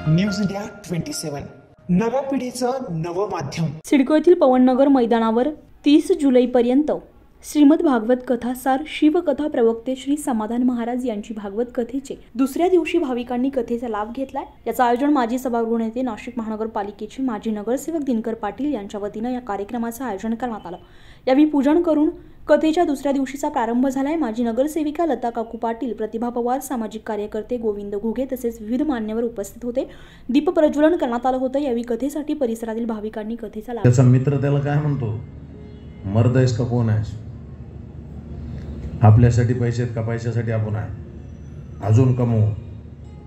News India 27 नव्या पिढीचं नवं माध्यम. सिडको येथील पवननगर मैदानावर 30 जुलैपर्यंत श्रीमद भागवत कथासार शिवकथा प्रवक्ते श्री समाधान महाराज यांची भागवत कथेचे दुसऱ्या दिवशी भाविकांनी कथेचा लाभ घेतलाय. याचं आयोजन माजी सभागृह नेते नाशिक महानगरपालिकेचे माजी नगरसेवक दिनकर पाटील यांच्या वतीनं या कार्यक्रमाचं आयोजन करण्यात आलं. यावेळी पूजन करून कथेच्या दुसऱ्या दिवशीचा प्रारंभ झालाय. माजी नगरसेविका लता काकू पाटील, प्रतिभा पवार, सामाजिक कार्यकर्ते गोविंद घुगे तसेच विविध मान्यवर उपस्थित होते. दीप प्रज्वलन करण्यात आलं होतं. यावेळी कथेसाठी परिसरातील भाविकांनी कथेचा लाभ. त्याचा मित्र त्याला काय म्हणतो, मर्द आहेस का कोण आहेस? आपल्यासाठी पैसे आहेत का पैशासाठी आपण आहे? अजून कमवू.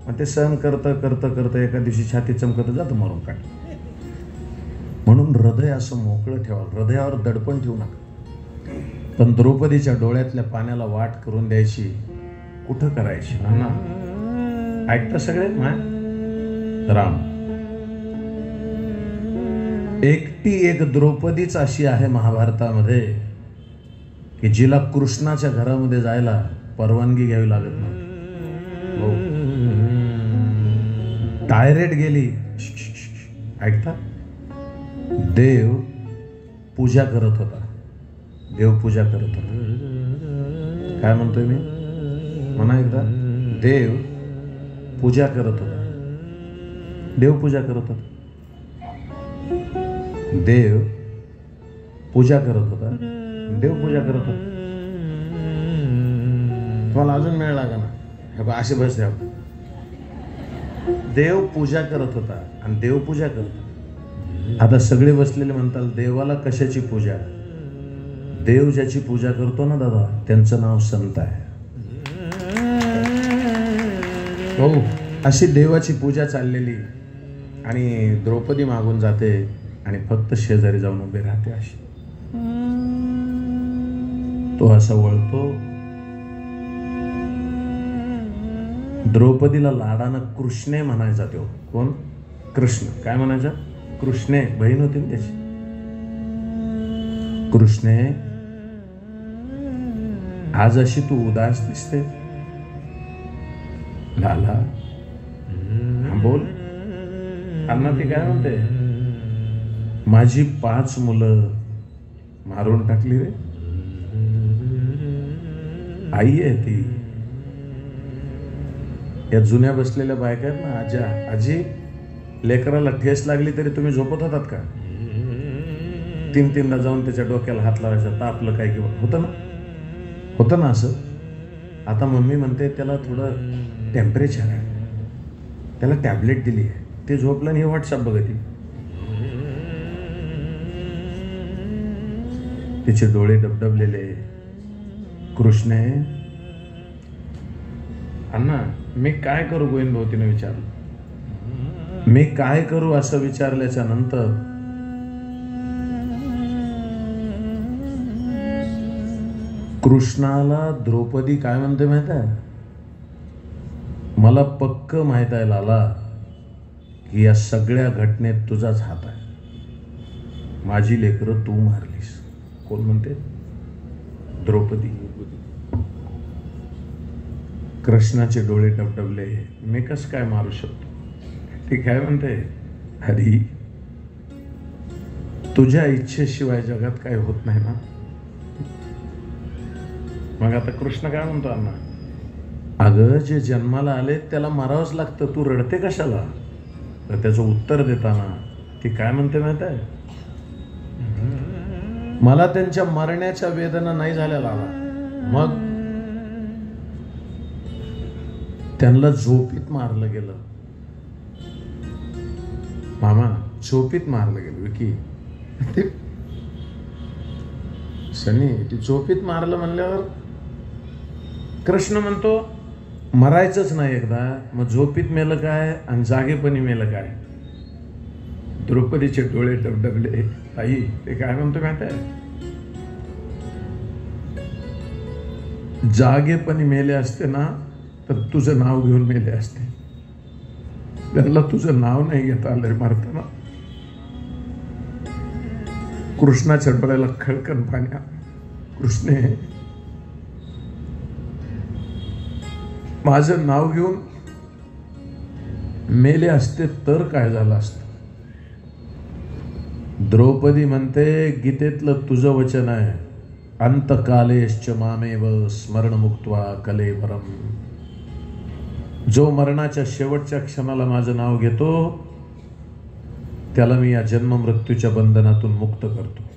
मग ते सहन करतं एका दिवशी छाती चमकत जातं मारून काढ. म्हणून हृदय असं मोकळं ठेवा, हृदयावर दडपण ठेवू नका. पण द्रौपदीच्या डोळ्यातल्या पाण्याला वाट करून द्यायची कुठं करायची ना? ऐकता सगळे राम. एकटी एक द्रौपदीच अशी आहे महाभारतामध्ये की जिला कृष्णाच्या घरामध्ये जायला परवानगी घ्यावी लागत नाही. डायरेक्ट गेली. ऐकता? देव पूजा करत होता. देवपूजा करत होता. काय म्हणतोय मी? म्हणा एकदा. देव पूजा करत होता. देवपूजा करत होता. देव पूजा करत होता. देवपूजा करत होता. तुम्हाला अजून मेळ लागा ना? हे असे बस द्या. देव पूजा करत होता आणि देवपूजा करत होता. आता सगळे बसलेले म्हणतात देवाला कशाची पूजा? देव ज्याची पूजा करतो ना दादा, त्यांचं नाव संत आहे. हो, अशी देवाची पूजा चाललेली आणि द्रौपदी मागून जाते आणि फक्त शेजारी जाऊन उभे राहते. अशी तो असा वळतो. द्रौपदीला लाडानं कृष्णे म्हणायचा. तो कोण? कृष्ण. काय म्हणायचा? कृष्णे. बहीण होती ना त्याची. कृष्णे, आज अशी तू उदास दिसते. लाला बोल. अण्णा ती काय म्हणते? माझी 5 मुलं मारून टाकली रे. आई आहे ती. या जुन्या बसलेल्या बायका आहेत ना, आजा आजी, लेकराला ठेस लागली तरी तुम्ही झोपत होतात का? 3-3दा जाऊन त्याच्या डोक्याला हात लावायचा. तापलं काय किंवा होतं ना असं. आता मम्मी म्हणते त्याला थोडं टेम्परेचर आहे, त्याला टॅबलेट दिली आहे, ते झोपलं आणि हे व्हॉट्सअप बघत. तिचे डोळे डबडबलेले. कृष्णे, अण्णा मी काय करू? गोविंद भाऊतीने विचारलं. मी काय करू असं विचारल्याच्या नंतर कृष्णाला द्रौपदी काय म्हणते माहित आहे? मला पक्क माहित आहे लाला की या सगळ्या घटनेत तुझाच हात आहे. माझी लेकरं तू मारलीस. कोण म्हणते? द्रौपदी. कृष्णाचे डोळे डबडबले. मी कसं काय मारू शकतो? ती काय म्हणते? हरी, तुझ्या इच्छेशिवाय जगात काय होत नाही ना. मग आता कृष्ण काय म्हणतो? अण्णा, अगं जे जन्माला आले त्याला मारावंच लागतं, तू रडते कशाला? तर त्याचं उत्तर देताना ती काय म्हणते माहित आहे? मला त्यांच्या मरण्याच्या वेदना नाही झाल्या लाला. मग त्यांना झोपीत मारलं गेलं. मामा, झोपीत मारलं गेलं. विकी सनी, ती झोपीत मारलं म्हणल्यावर कृष्ण म्हणतो मरायचंच नाही एकदा, मग झोपीत मेलं काय आणि जागेपणी मेलं काय? द्रौपदीचे डोळे डबडबले. आई, ते काय म्हणतो माहिती आहे? जागेपणी मेले असते ना तर तुझं नाव घेऊन मेले असते. त्यांना तुझं नाव नाही घेता आलं मारताना. कृष्णाच्या डोळ्याला खळकन पाण्या. कृष्णे, माझं नाव घेऊन मेले असते तर काय झालं असतं. द्रौपदी म्हणते गीतेतलं तुझं वचन आहे, अंतकालेश्च मामेव स्मरण मुक्त्वा कलेवरम. जो मरणाच्या शेवटच्या क्षणाला माझं नाव घेतो त्याला मी या जन्म मृत्यूच्या बंधनातून मुक्त करतो.